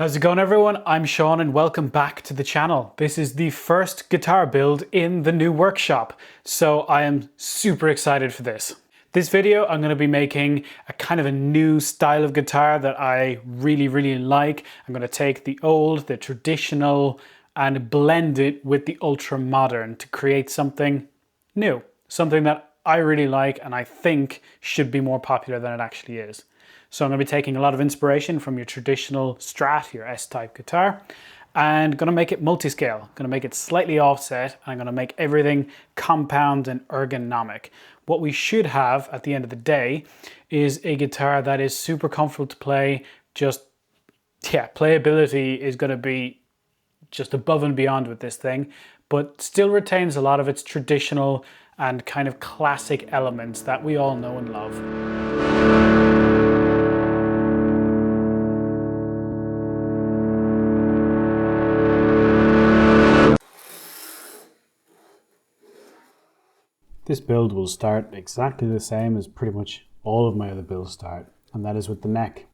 How's it going, everyone? I'm Sean and welcome back to the channel. This is the first guitar build in the new workshop, so I am super excited for this. This video I'm going to be making a kind of a new style of guitar that I really like. I'm going to take the old, the traditional, and blend it with the ultra modern to create something new, something that I really like and I think should be more popular than it actually is. So I'm going to be taking a lot of inspiration from your traditional Strat, your S-type guitar, and going to make it multiscale. Going to make it slightly offset, and I'm going to make everything compound and ergonomic. What we should have at the end of the day is a guitar that is super comfortable to play. Playability is going to be just above and beyond with this thing, but still retains a lot of its traditional and kind of classic elements that we all know and love. This build will start exactly the same as pretty much all of my other builds start, and that is with the neck.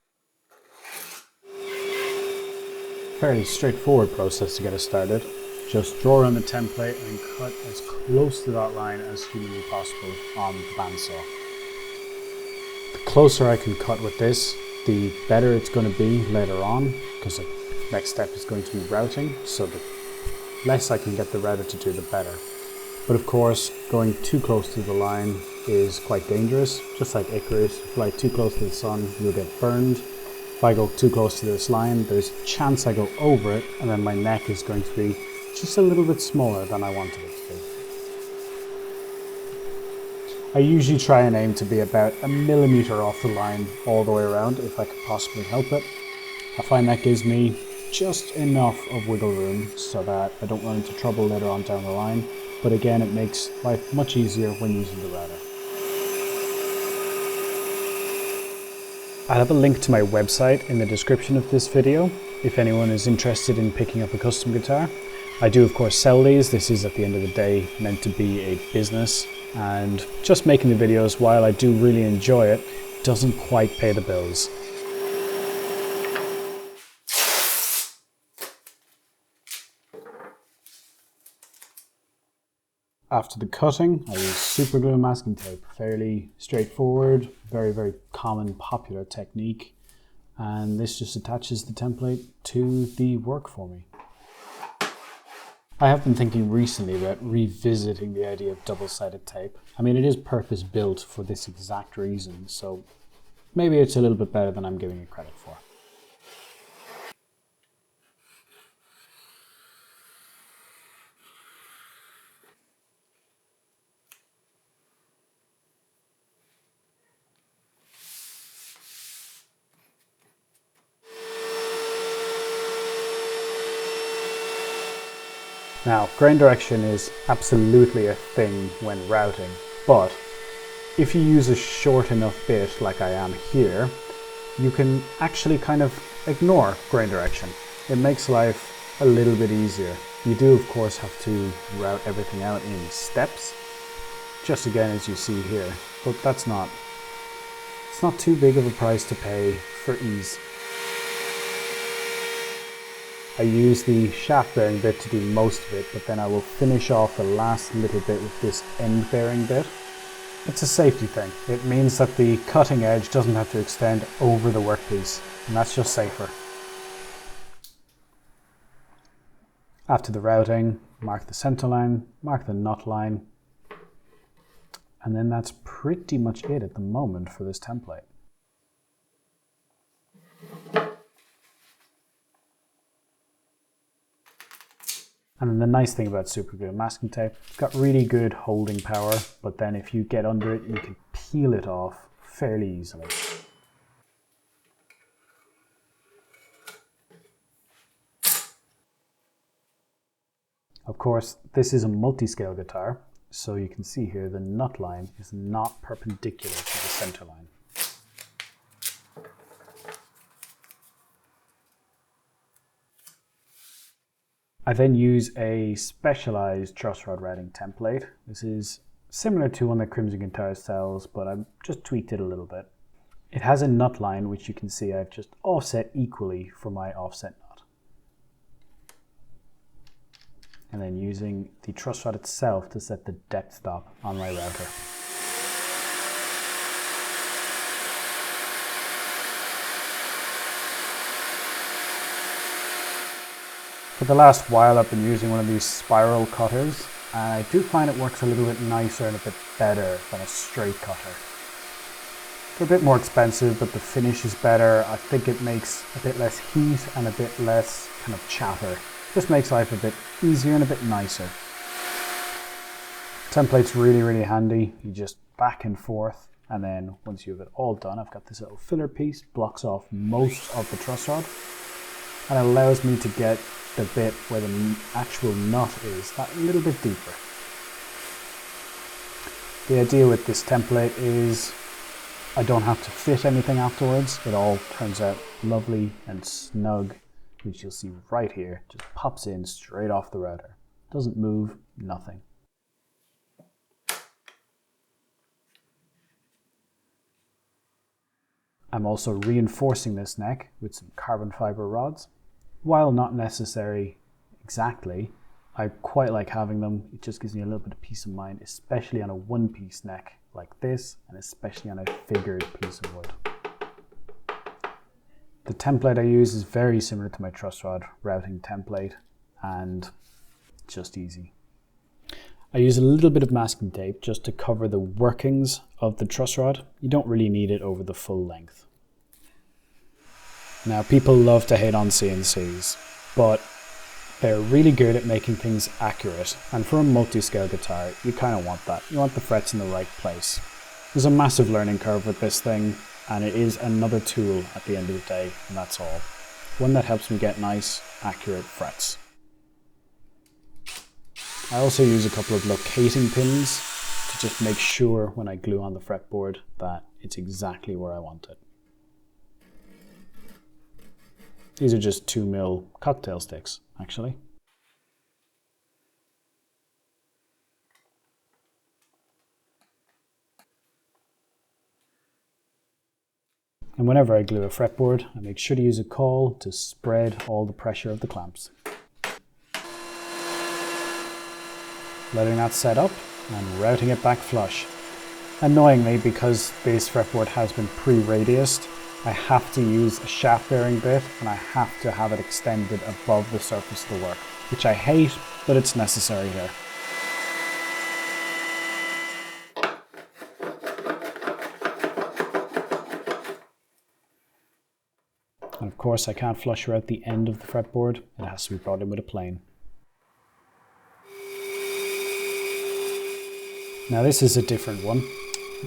Fairly straightforward process to get us started. Just draw on the template and cut as close to that line as humanly possible on the bandsaw. The closer I can cut with this, the better it's going to be later on, because the next step is going to be routing, so the less I can get the router to do, the better. But of course, going too close to the line is quite dangerous. Just like Icarus, if you fly too close to the sun, you'll get burned. If I go too close to this line, there's a chance I go over it, and then my neck is going to be just a little bit smaller than I wanted it to be. I usually try and aim to be about a millimeter off the line all the way around, if I could possibly help it. I find that gives me just enough of wiggle room so that I don't run into trouble later on down the line. But again, it makes life much easier when using the router. I'll have a link to my website in the description of this video if anyone is interested in picking up a custom guitar. I do of course sell these. This is at the end of the day meant to be a business, and just making the videos, while I do really enjoy it, doesn't quite pay the bills. After the cutting, I use super glue and masking tape. Fairly straightforward, very common, popular technique. And this just attaches the template to the work for me. I have been thinking recently about revisiting the idea of double-sided tape. I mean, it is purpose-built for this exact reason, so maybe it's a little bit better than I'm giving it credit for. Now, grain direction is absolutely a thing when routing, but if you use a short enough bit like I am here, you can actually kind of ignore grain direction. It makes life a little bit easier. You do of course have to route everything out in steps, just again as you see here, but it's not too big of a price to pay for ease. I use the shaft bearing bit to do most of it, but then I will finish off the last little bit with this end bearing bit. It's a safety thing. It means that the cutting edge doesn't have to extend over the workpiece, and that's just safer. After the routing, mark the center line, mark the nut line, and then that's pretty much it at the moment for this template. And then the nice thing about super glue and masking tape, it's got really good holding power, but then if you get under it, you can peel it off fairly easily. Of course, this is a multiscale guitar, so you can see here the nut line is not perpendicular to the center line. I then use a specialized truss rod routing template. This is similar to one that Crimson Guitar sells, but I've just tweaked it a little bit. It has a nut line, which you can see I've just offset equally for my offset nut. And then using the truss rod itself to set the depth stop on my router. For the last while I've been using one of these spiral cutters, and I do find it works a little bit nicer and a bit better than a straight cutter. They're a bit more expensive, but the finish is better. I think it makes a bit less heat and a bit less kind of chatter. Just makes life a bit easier and a bit nicer. Template's really, really handy. You just back and forth, and then once you have it all done, I've got this little filler piece, blocks off most of the truss rod, and it allows me to get the bit where the actual nut is that little bit deeper. The idea with this template is I don't have to fit anything afterwards. It all turns out lovely and snug, which you'll see right here. Just pops in straight off the router. Doesn't move, nothing. I'm also reinforcing this neck with some carbon fiber rods. While not necessary exactly, I quite like having them. It just gives me a little bit of peace of mind, especially on a one-piece neck like this, and especially on a figured piece of wood. The template I use is very similar to my truss rod routing template, and just easy. I use a little bit of masking tape just to cover the workings of the truss rod. You don't really need it over the full length. Now, people love to hate on CNCs, but they're really good at making things accurate. And for a multi-scale guitar, you kind of want that. You want the frets in the right place. There's a massive learning curve with this thing, and it is another tool at the end of the day, and that's all. One that helps me get nice, accurate frets. I also use a couple of locating pins to just make sure when I glue on the fretboard that it's exactly where I want it. These are just 2mm cocktail sticks, actually. And whenever I glue a fretboard, I make sure to use a coil to spread all the pressure of the clamps. Letting that set up and routing it back flush. Annoyingly, because this fretboard has been pre-radiused, I have to use a shaft bearing bit, and I have to have it extended above the surface of the work, which I hate, but it's necessary here. And of course I can't flush out the end of the fretboard, it has to be brought in with a plane. Now this is a different one.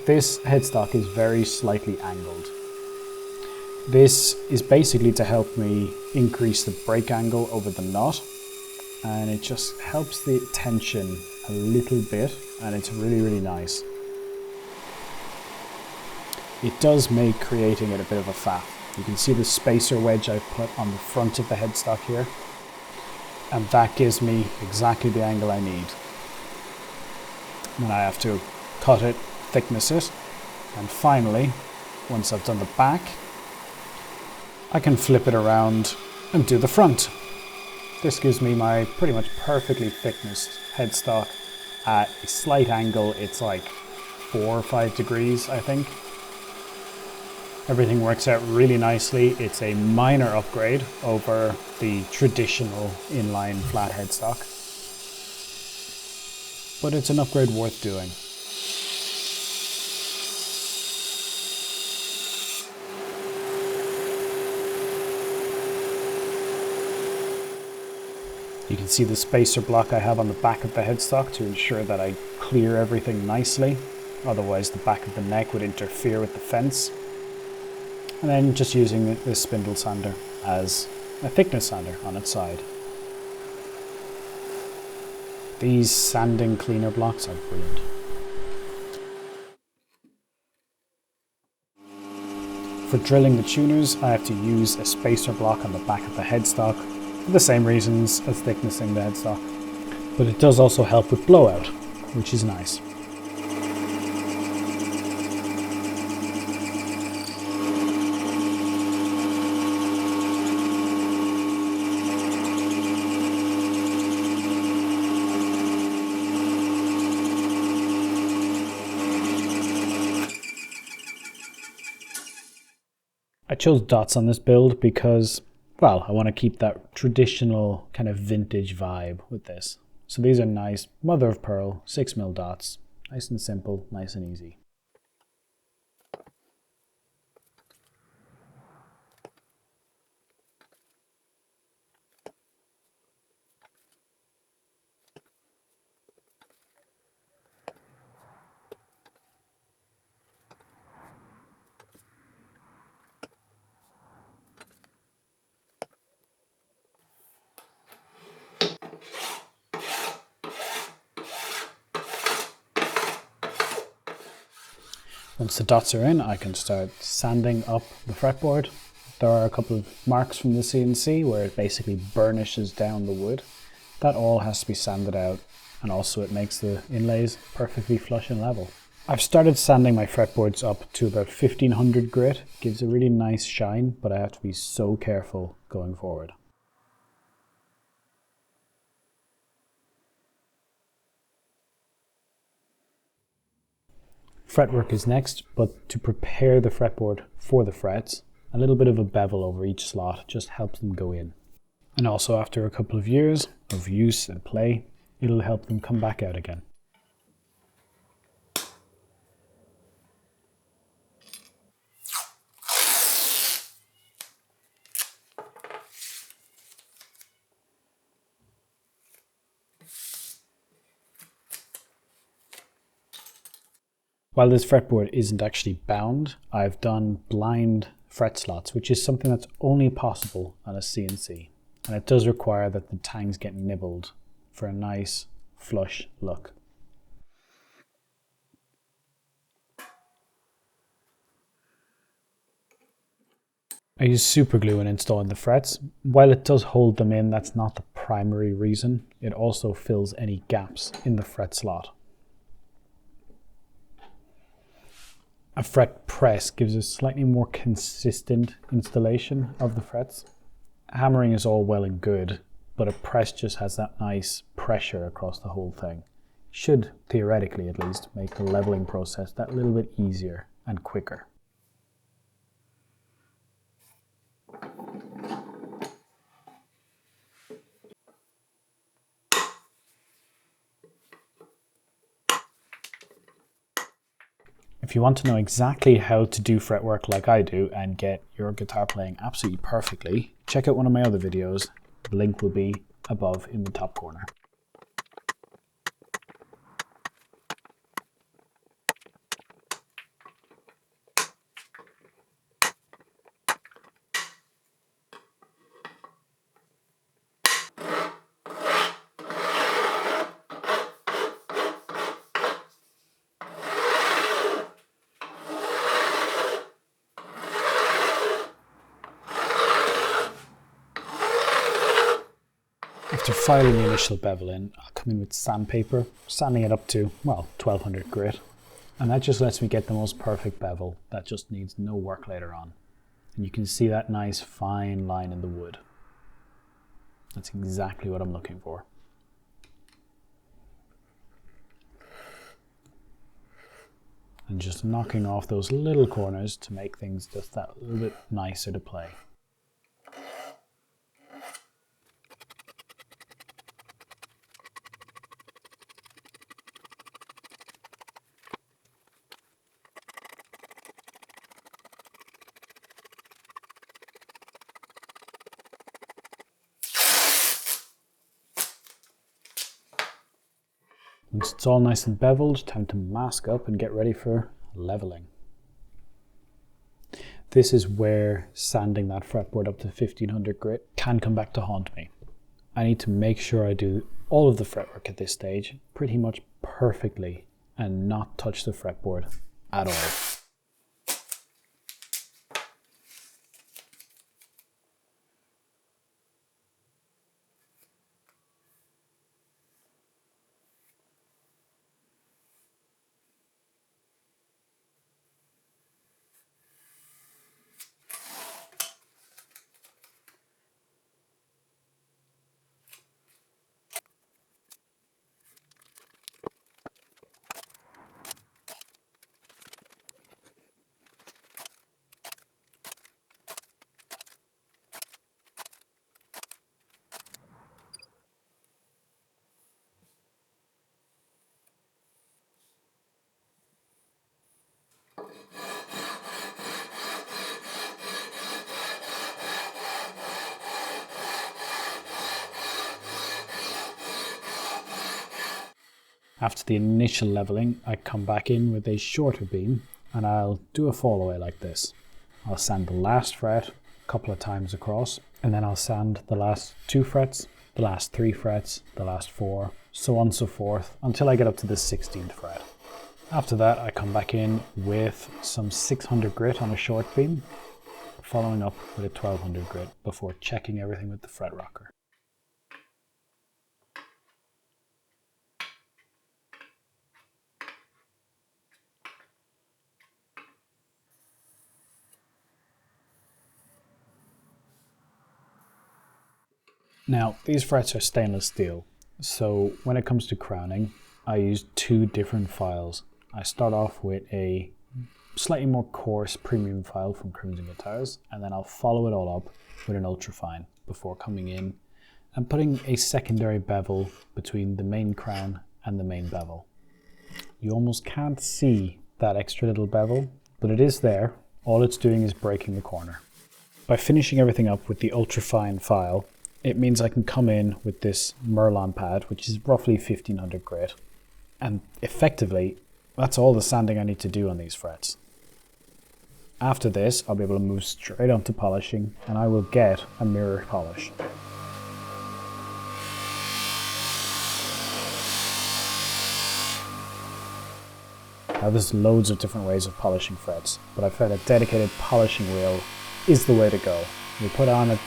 This headstock is very slightly angled. This is basically to help me increase the break angle over the knot, and it just helps the tension a little bit, and it's really, really nice. It does make creating it a bit of a faff. You can see the spacer wedge I've put on the front of the headstock here, and that gives me exactly the angle I need. Then I have to cut it, thickness it, and finally, once I've done the back, I can flip it around and do the front. This gives me my pretty much perfectly thicknessed headstock at a slight angle. It's like 4 or 5 degrees, I think. Everything works out really nicely. It's a minor upgrade over the traditional inline flat headstock, but it's an upgrade worth doing. You can see the spacer block I have on the back of the headstock to ensure that I clear everything nicely. Otherwise the back of the neck would interfere with the fence. And then just using this spindle sander as a thickness sander on its side. These sanding cleaner blocks are brilliant. For drilling the tuners, I have to use a spacer block on the back of the headstock for the same reasons as thicknessing the headstock. But it does also help with blowout, which is nice. chose dots on this build because, well, I want to keep that traditional kind of vintage vibe with this. So these are nice mother of pearl 6mm dots, nice and simple, nice and easy. Once the dots are in, I can start sanding up the fretboard. There are a couple of marks from the CNC where it basically burnishes down the wood. That all has to be sanded out, and also it makes the inlays perfectly flush and level. I've started sanding my fretboards up to about 1500 grit. It gives a really nice shine, but I have to be so careful going forward. Fretwork is next, but to prepare the fretboard for the frets, a little bit of a bevel over each slot just helps them go in. And also after a couple of years of use and play, it'll help them come back out again. While this fretboard isn't actually bound, I've done blind fret slots, which is something that's only possible on a CNC. And it does require that the tangs get nibbled for a nice flush look. I use super glue when installing the frets. While it does hold them in, that's not the primary reason. It also fills any gaps in the fret slot. A fret press gives a slightly more consistent installation of the frets. Hammering is all well and good, but a press just has that nice pressure across the whole thing. Should, theoretically at least, make the leveling process that little bit easier and quicker. If you want to know exactly how to do fretwork like I do and get your guitar playing absolutely perfectly, check out one of my other videos. The link will be above in the top corner. After filing the initial bevel in, I'll come in with sandpaper, sanding it up to, well, 1200 grit. And that just lets me get the most perfect bevel that just needs no work later on. And you can see that nice fine line in the wood. That's exactly what I'm looking for. And just knocking off those little corners to make things just that little bit nicer to play. Once it's all nice and beveled, time to mask up and get ready for leveling. This is where sanding that fretboard up to 1500 grit can come back to haunt me. I need to make sure I do all of the fretwork at this stage pretty much perfectly and not touch the fretboard at all. After the initial leveling, I come back in with a shorter beam and I'll do a fall away like this. I'll sand the last fret a couple of times across, and then I'll sand the last 2 frets, the last 3 frets, the last 4, so on and so forth, until I get up to the 16th fret. After that, I come back in with some 600 grit on a short beam, following up with a 1200 grit before checking everything with the fret rocker. Now, these frets are stainless steel, so when it comes to crowning, I use 2 different files. I start off with a slightly more coarse premium file from Crimson Guitars, and then I'll follow it all up with an ultrafine before coming in and putting a secondary bevel between the main crown and the main bevel. You almost can't see that extra little bevel, but it is there. All it's doing is breaking the corner. By finishing everything up with the ultrafine file, it means I can come in with this Merlon pad, which is roughly 1500 grit, and effectively that's all the sanding I need to do on these frets. After this, I'll be able to move straight on to polishing, and I will get a mirror polish. Now there's loads of different ways of polishing frets, but I found a dedicated polishing wheel is the way to go. You put on a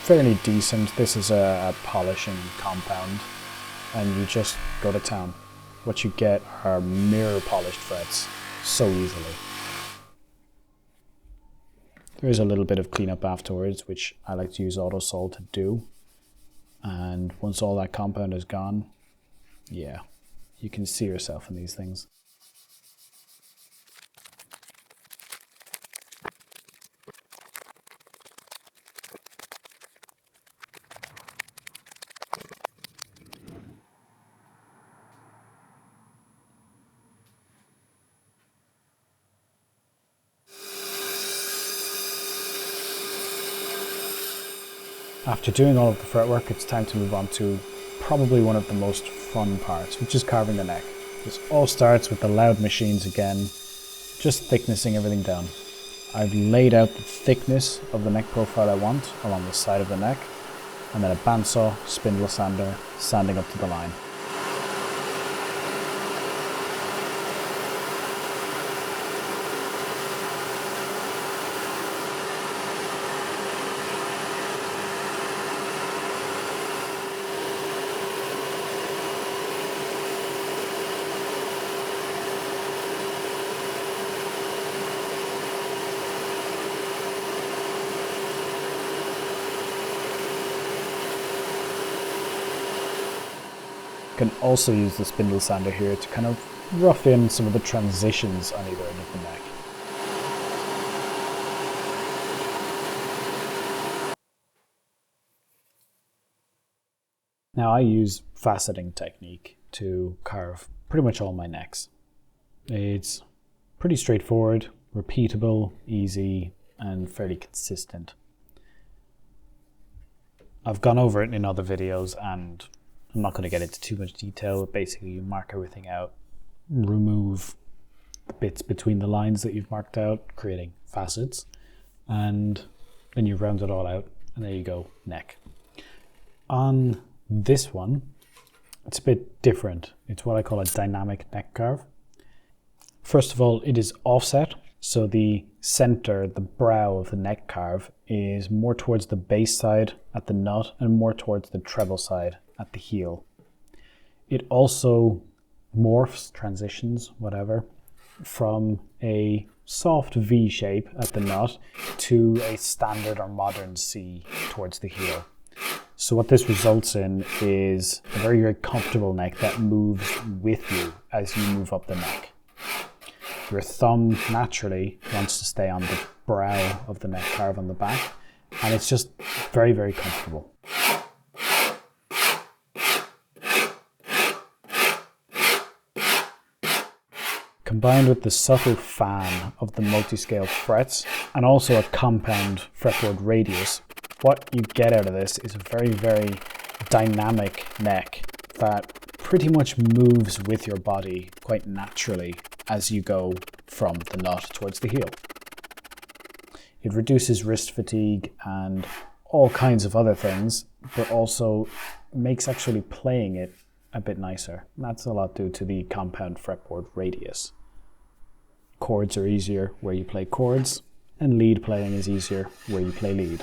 fairly decent, this is a polishing compound, and you just go to town. What you get are mirror polished frets so easily. There is a little bit of cleanup afterwards, which I like to use Autosol to do, and once all that compound is gone, yeah, you can see yourself in these things. After doing all of the fretwork, it's time to move on to probably one of the most fun parts, which is carving the neck. This all starts with the loud machines again, just thicknessing everything down. I've laid out the thickness of the neck profile I want along the side of the neck, and then a bandsaw, spindle sander, sanding up to the line. You can also use the spindle sander here to kind of rough in some of the transitions on either end of the neck. Now I use faceting technique to carve pretty much all my necks. It's pretty straightforward, repeatable, easy, and fairly consistent. I've gone over it in other videos and I'm not going to get into too much detail, but basically you mark everything out, remove the bits between the lines that you've marked out, creating facets, and then you round it all out, and there you go, neck. On this one, it's a bit different. It's what I call a dynamic neck carve. First of all, it is offset, so the center, the brow of the neck carve is more towards the bass side at the nut and more towards the treble side at the heel. It also morphs, transitions, whatever, from a soft V shape at the nut to a standard or modern C towards the heel. So what this results in is a very, very comfortable neck that moves with you as you move up the neck. Your thumb naturally wants to stay on the brow of the neck carve on the back, and it's just very, very comfortable. Combined with the subtle fan of the multiscale frets and also a compound fretboard radius, what you get out of this is a very, very dynamic neck that pretty much moves with your body quite naturally as you go from the nut towards the heel. It reduces wrist fatigue and all kinds of other things, but also makes actually playing it a bit nicer. That's a lot due to the compound fretboard radius. Chords are easier where you play chords, and lead playing is easier where you play lead.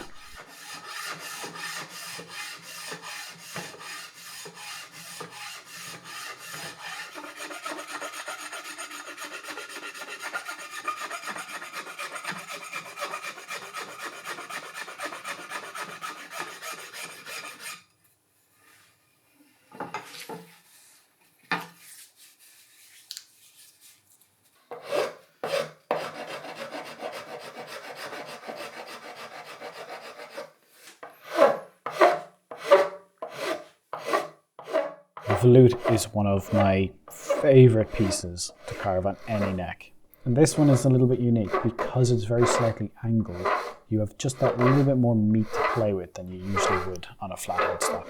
The volute is one of my favorite pieces to carve on any neck. And this one is a little bit unique because it's very slightly angled. You have just that little bit more meat to play with than you usually would on a flat headstock.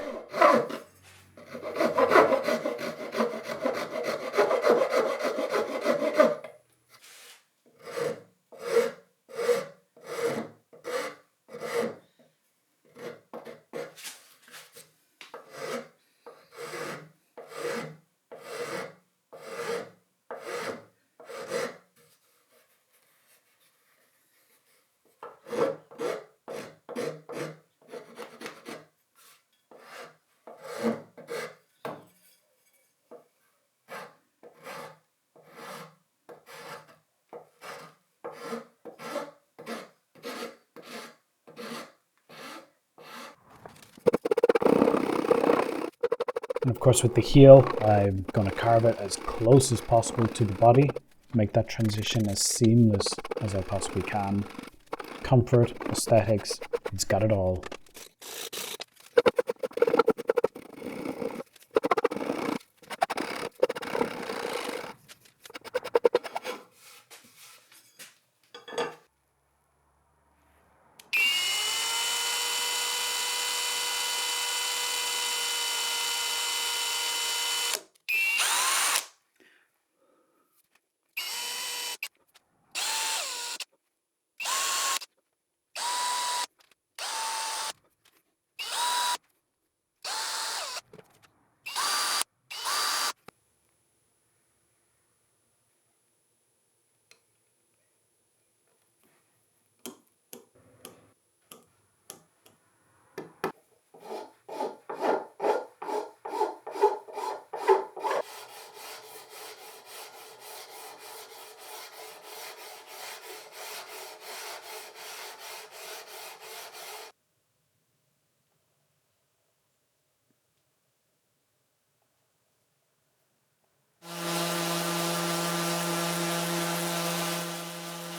And of course with the heel, I'm going to carve it as close as possible to the body, make that transition as seamless as I possibly can. Comfort, aesthetics, it's got it all.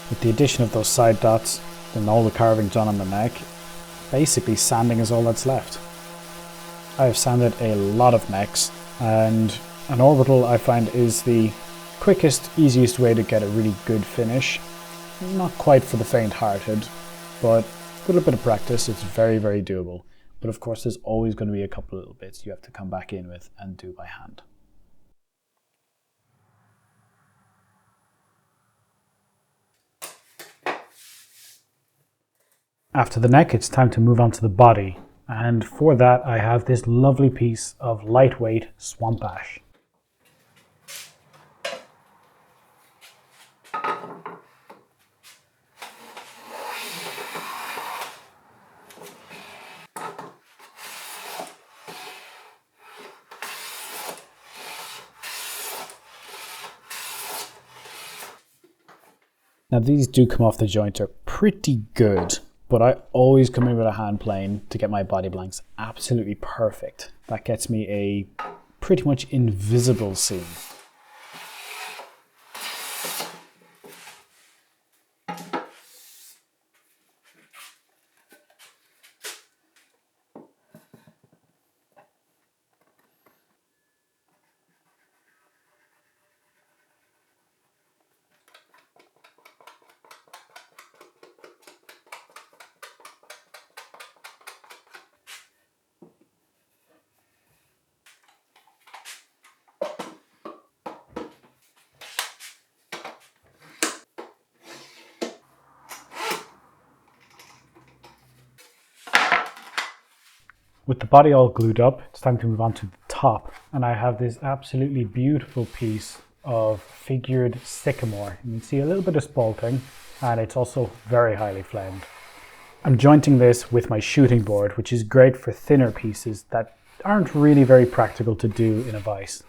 With the addition of those side dots and all the carving done on the neck, basically sanding is all that's left. I have sanded a lot of necks, and an orbital I find is the quickest, easiest way to get a really good finish. Not quite for the faint-hearted, but with a little bit of practice it's very, very doable. But of course there's always going to be a couple of little bits you have to come back in with and do by hand. After the neck, it's time to move on to the body. And for that, I have this lovely piece of lightweight swamp ash. Now these do come off the jointer pretty good, but I always come in with a hand plane to get my body blanks absolutely perfect. That gets me a pretty much invisible seam. With the body all glued up, it's time to move on to the top. And I have this absolutely beautiful piece of figured sycamore. You can see a little bit of spalting, and it's also very highly flamed. I'm jointing this with my shooting board, which is great for thinner pieces that aren't really very practical to do in a vise.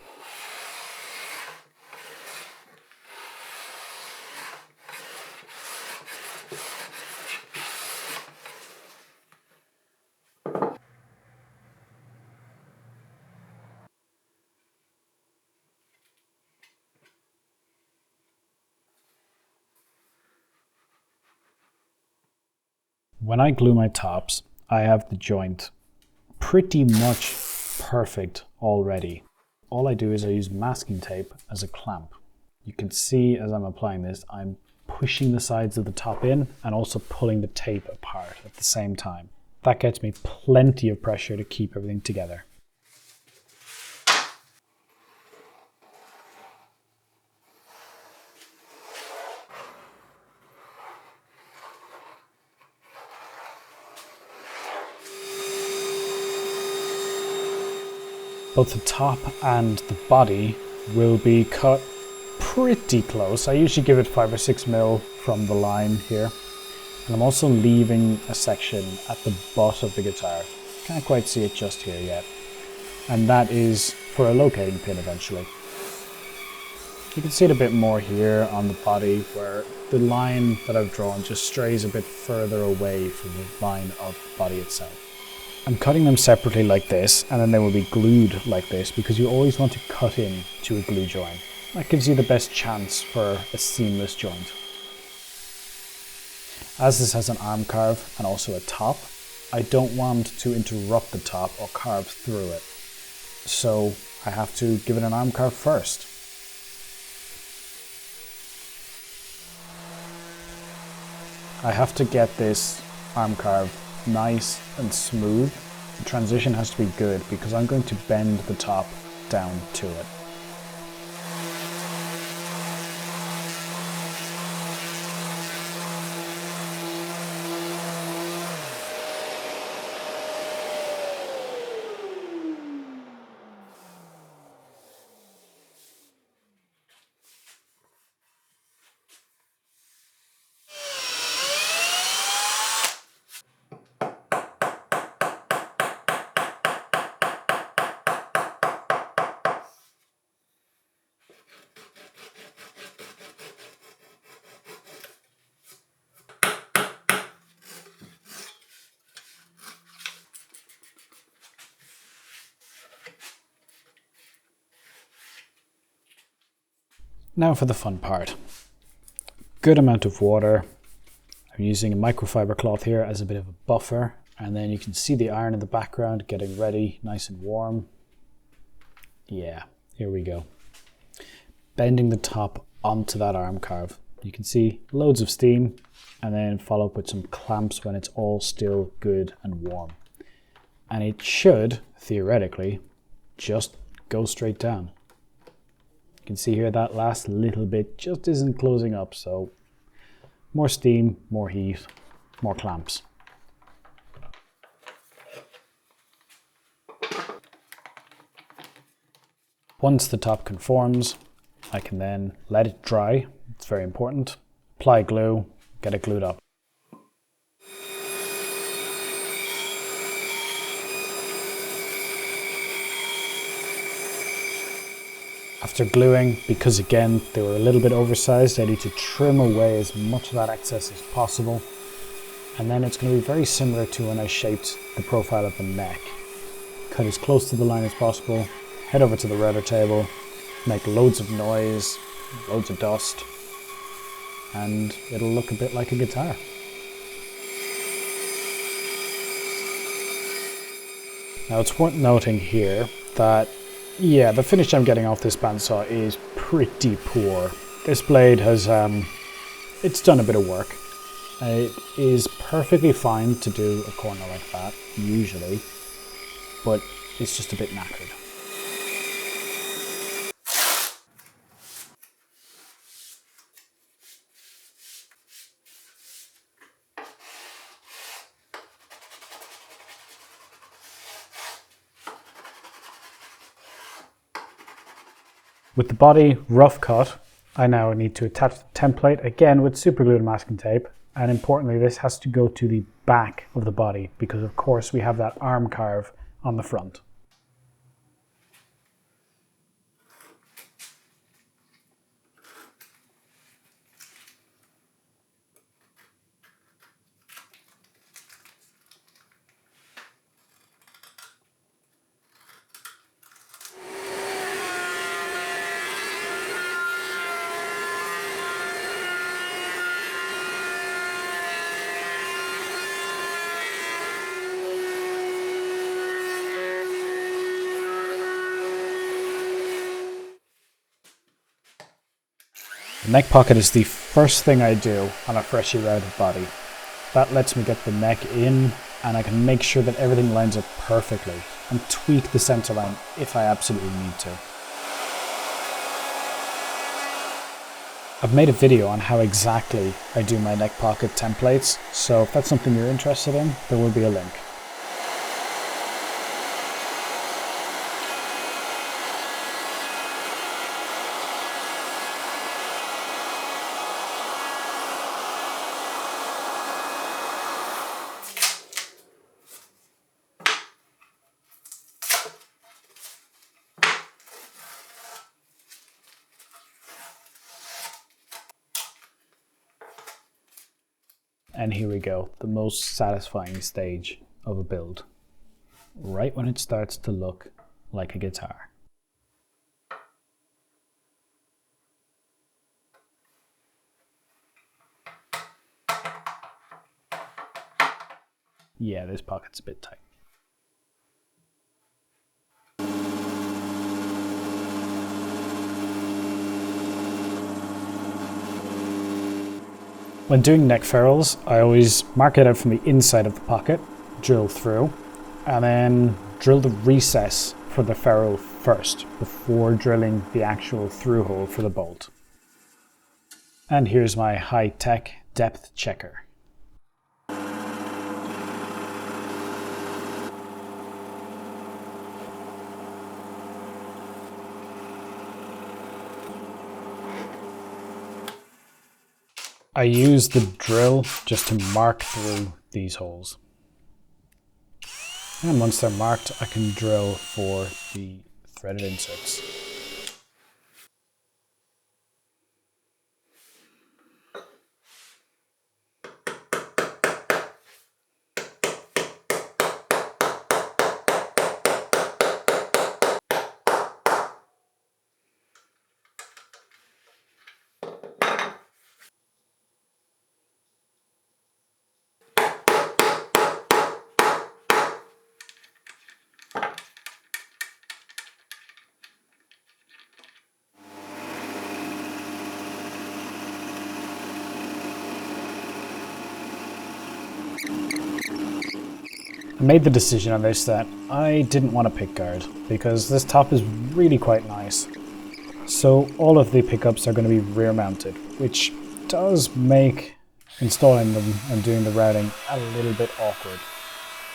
When I glue my tops, I have the joint pretty much perfect already. All I do is I use masking tape as a clamp. You can see as I'm applying this, I'm pushing the sides of the top in and also pulling the tape apart at the same time. That gets me plenty of pressure to keep everything together. Both the top and the body will be cut pretty close. I usually give it 5 or 6 mil from the line here. And I'm also leaving a section at the butt of the guitar. Can't quite see it just here yet. And that is for a locating pin eventually. You can see it a bit more here on the body where the line that I've drawn just strays a bit further away from the line of the body itself. I'm cutting them separately like this, and then they will be glued like this because you always want to cut in to a glue joint. That gives you the best chance for a seamless joint. As this has an arm carve and also a top, I don't want to interrupt the top or carve through it. So I have to give it an arm carve first. I have to get this arm carve nice and smooth. The transition has to be good because I'm going to bend the top down to it. Now for the fun part. Good amount of water. I'm using a microfiber cloth here as a bit of a buffer, and then you can see the iron in the background getting ready, nice and warm. Yeah, here we go. Bending the top onto that arm carve. You can see loads of steam, and then follow up with some clamps when it's all still good and warm. And it should, theoretically, just go straight down. You can see here that last little bit just isn't closing up, so more steam, more heat, more clamps. Once the top conforms, I can then let it dry. It's very important. Apply glue, get it glued up. After gluing, because again they were a little bit oversized, I need to trim away as much of that excess as possible. And then it's going to be very similar to when I shaped the profile of the neck. Cut as close to the line as possible, head over to the router table, make loads of noise, loads of dust, and it'll look a bit like a guitar. Now it's worth noting here that yeah, the finish I'm getting off this bandsaw is pretty poor. This blade has, it's done a bit of work. It is perfectly fine to do a corner like that, usually, but it's just a bit knackered. With the body rough cut, I now need to attach the template again with super glue and masking tape. And importantly, this has to go to the back of the body because of course we have that arm carve on the front. The neck pocket is the first thing I do on a freshly routed body. That lets me get the neck in and I can make sure that everything lines up perfectly and tweak the center line if I absolutely need to. I've made a video on how exactly I do my neck pocket templates, so if that's something you're interested in, there will be a link. And here we go, the most satisfying stage of a build. Right when it starts to look like a guitar. Yeah, this pocket's a bit tight. When doing neck ferrules, I always mark it out from the inside of the pocket, drill through, and then drill the recess for the ferrule first, before drilling the actual through hole for the bolt. And here's my high-tech depth checker. I use the drill just to mark through these holes. And once they're marked, I can drill for the threaded inserts. I made the decision on this that I didn't want a pick guard because this top is really quite nice. So all of the pickups are going to be rear mounted, which does make installing them and doing the routing a little bit awkward.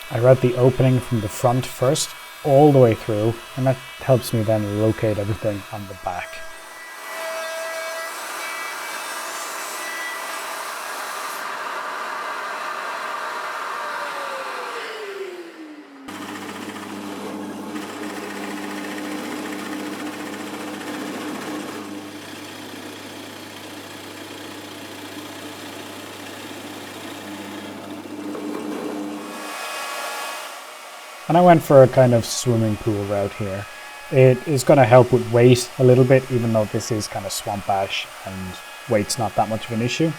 I route the opening from the front first all the way through, and that helps me then locate everything on the back. And I went for a kind of swimming pool route here. It is going to help with weight a little bit, even though this is kind of swamp ash and weight's not that much of an issue.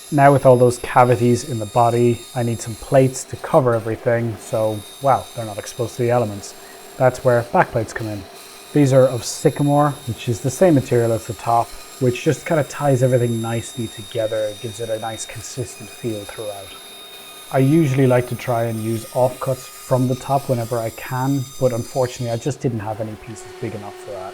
Now with all those cavities in the body, I need some plates to cover everything so, well, they're not exposed to the elements. That's where backplates come in. These are of sycamore, which is the same material as the top, which just kind of ties everything nicely together. It gives it a nice consistent feel throughout. I usually like to try and use offcuts from the top whenever I can, but unfortunately I just didn't have any pieces big enough for that.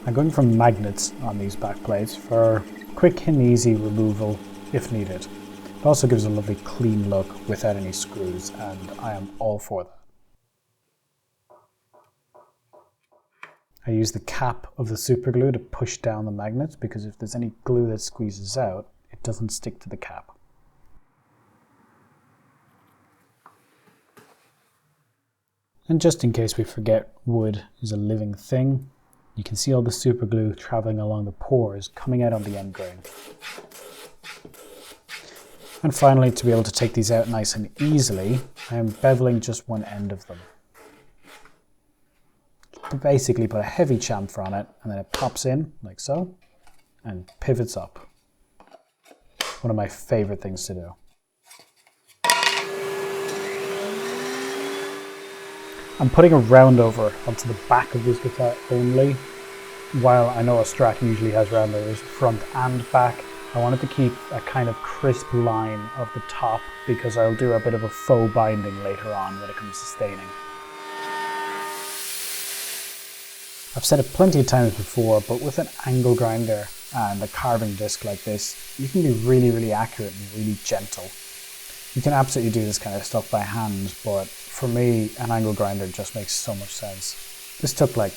I'm going for magnets on these backplates for quick and easy removal if needed. It also gives a lovely clean look without any screws, and I am all for that. I use the cap of the super glue to push down the magnets because if there's any glue that squeezes out, it doesn't stick to the cap. And just in case we forget wood is a living thing, you can see all the super glue traveling along the pores coming out on the end grain. And finally, to be able to take these out nice and easily, I am beveling just one end of them. Basically put a heavy chamfer on it and then it pops in like so and pivots up. One of my favorite things to do. I'm putting a round over onto the back of this guitar only. While I know a Strat usually has round overs front and back, I wanted to keep a kind of crisp line of the top because I'll do a bit of a faux binding later on when it comes to staining. I've said it plenty of times before, but with an angle grinder and a carving disc like this, you can be really, really accurate and really gentle. You can absolutely do this kind of stuff by hand, but for me, an angle grinder just makes so much sense. This took like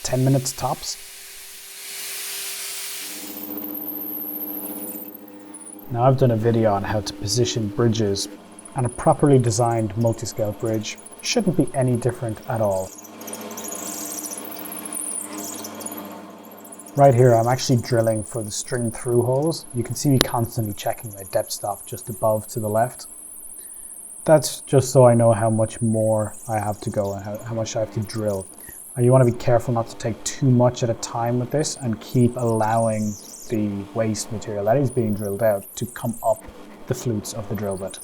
10 minutes tops. Now I've done a video on how to position bridges, and a properly designed multiscale bridge shouldn't be any different at all. Right here I'm actually drilling for the string through holes. You can see me constantly checking my depth stop just above to the left. That's just so I know how much more I have to go and how much I have to drill. You want to be careful not to take too much at a time with this and keep allowing the waste material that is being drilled out to come up the flutes of the drill bit.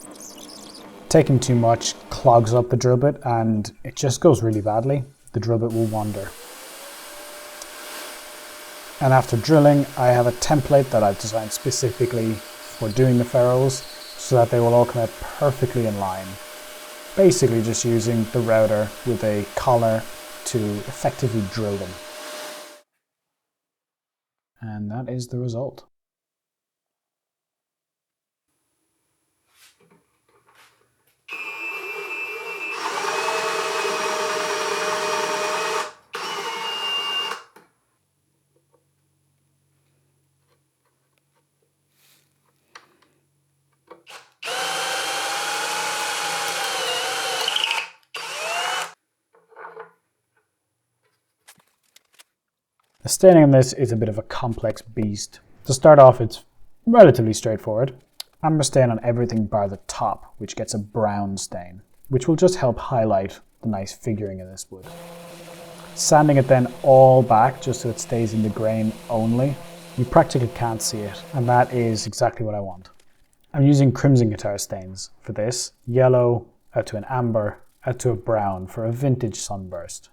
Taking too much clogs up the drill bit and it just goes really badly. The drill bit will wander. And after drilling, I have a template that I've designed specifically for doing the ferrules so that they will all come out perfectly in line. Basically just using the router with a collar to effectively drill them. And that is the result. The staining on this is a bit of a complex beast. To start off, it's relatively straightforward. I'm going to stain on everything bar the top, which gets a brown stain, which will just help highlight the nice figuring of this wood. Sanding it then all back just so it stays in the grain only. You practically can't see it, and that is exactly what I want. I'm using crimson guitar stains for this, yellow out to an amber, out to a brown for a vintage sunburst,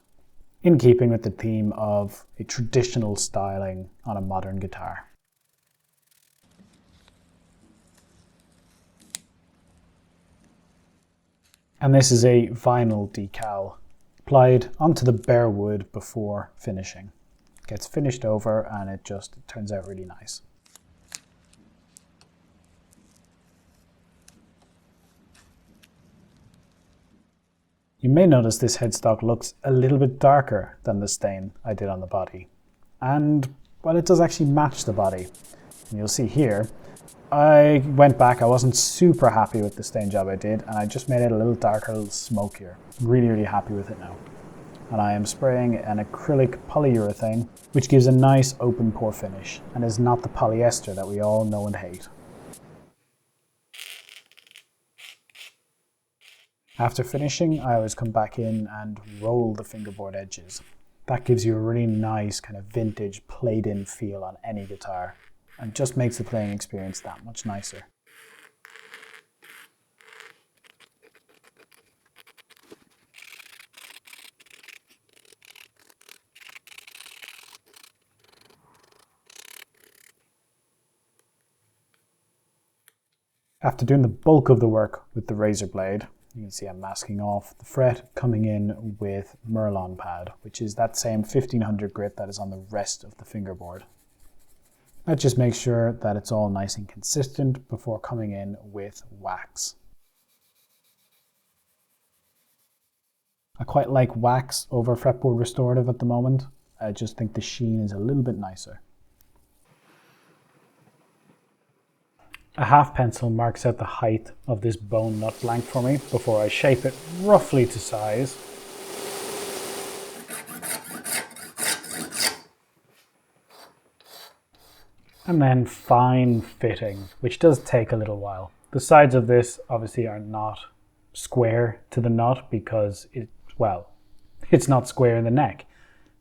in keeping with the theme of a traditional styling on a modern guitar. And this is a vinyl decal applied onto the bare wood before finishing. It gets finished over and it turns out really nice. You may notice this headstock looks a little bit darker than the stain I did on the body. And, well, it does actually match the body. And you'll see here, I went back, I wasn't super happy with the stain job I did, and I just made it a little darker, a little smokier. Really, really happy with it now. and I am spraying an acrylic polyurethane, which gives a nice open pore finish and is not the polyester that we all know and hate. After finishing, I always come back in and roll the fingerboard edges. That gives you a really nice kind of vintage played-in feel on any guitar and just makes the playing experience that much nicer. After doing the bulk of the work with the razor blade, you can see I'm masking off the fret, coming in with Merlon pad, which is that same 1500 grit that is on the rest of the fingerboard. That just makes sure that it's all nice and consistent before coming in with wax. I quite like wax over fretboard restorative at the moment. I just think the sheen is a little bit nicer. A half pencil marks out the height of this bone nut blank for me before I shape it roughly to size. And then fine fitting, which does take a little while. The sides of this obviously are not square to the nut because it's not square in the neck.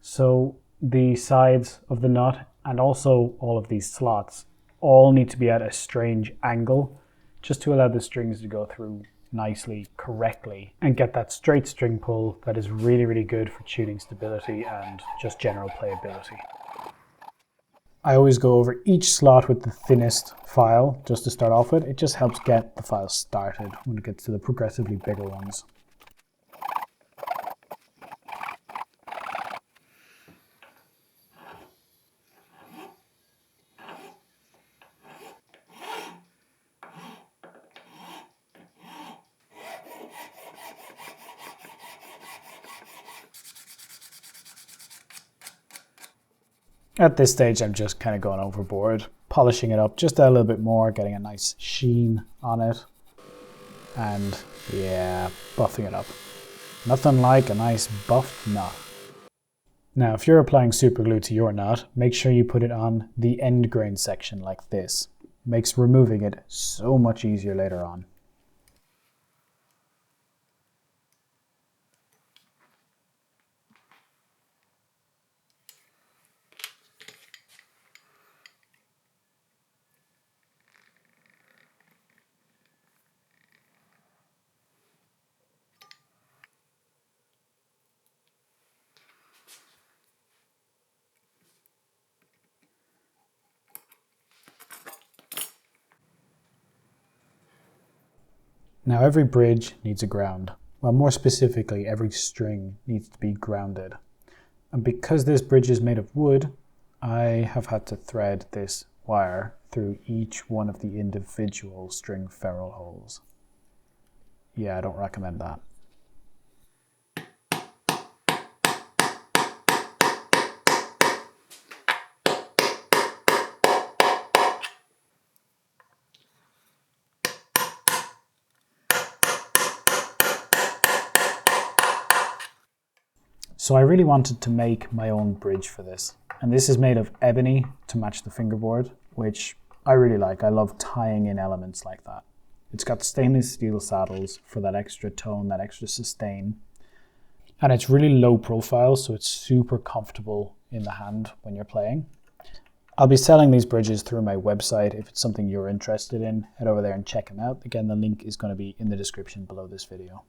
So the sides of the nut and also all of these slots all need to be at a strange angle just to allow the strings to go through nicely, correctly, and get that straight string pull that is really, really good for tuning stability and just general playability. I always go over each slot with the thinnest file just to start off with. It just helps get the file started when it gets to the progressively bigger ones. At this stage, I'm just kind of going overboard, polishing it up just a little bit more, getting a nice sheen on it, and yeah, buffing it up. Nothing like a nice buffed nut. Now, if you're applying super glue to your nut, make sure you put it on the end grain section like this. Makes removing it so much easier later on. Now every bridge needs a ground. Well, more specifically, every string needs to be grounded. And because this bridge is made of wood, I have had to thread this wire through each one of the individual string ferrule holes. Yeah, I don't recommend that. So I really wanted to make my own bridge for this. And this is made of ebony to match the fingerboard, which I really like. I love tying in elements like that. It's got stainless steel saddles for that extra tone, that extra sustain. And it's really low profile, so it's super comfortable in the hand when you're playing. I'll be selling these bridges through my website. If it's something you're interested in, head over there and check them out. Again, the link is going to be in the description below this video.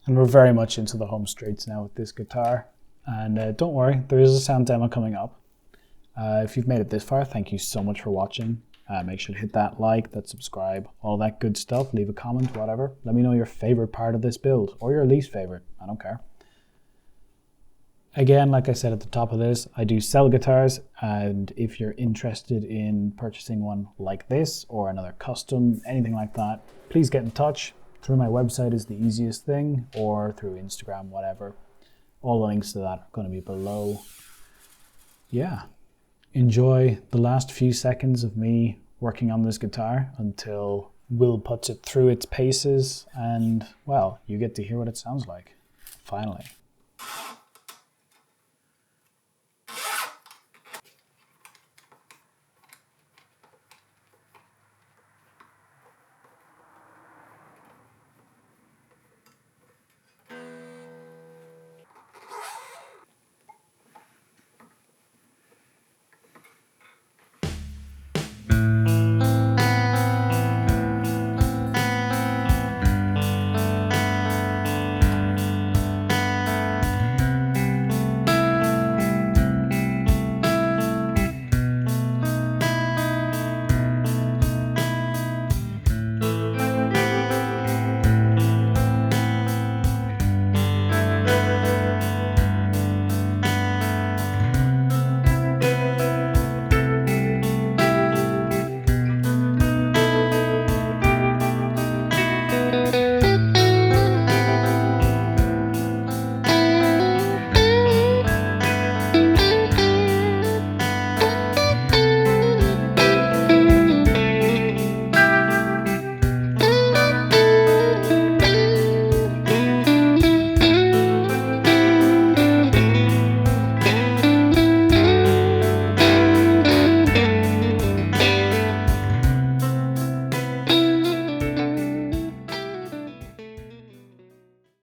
And we're very much into the home straights now with this guitar. And don't worry, there is a sound demo coming up. If you've made it this far, thank you so much for watching. Make sure to hit that like, that subscribe, all that good stuff. Leave a comment, whatever. Let me know your favorite part of this build or your least favorite. I don't care. Again, like I said at the top of this, I do sell guitars, and if you're interested in purchasing one like this or another custom, anything like that, please get in touch. Through my website is the easiest thing, or through Instagram, whatever. All the links to that are going to be below. Yeah. Enjoy the last few seconds of me working on this guitar until Will puts it through its paces, and, well, you get to hear what it sounds like, finally.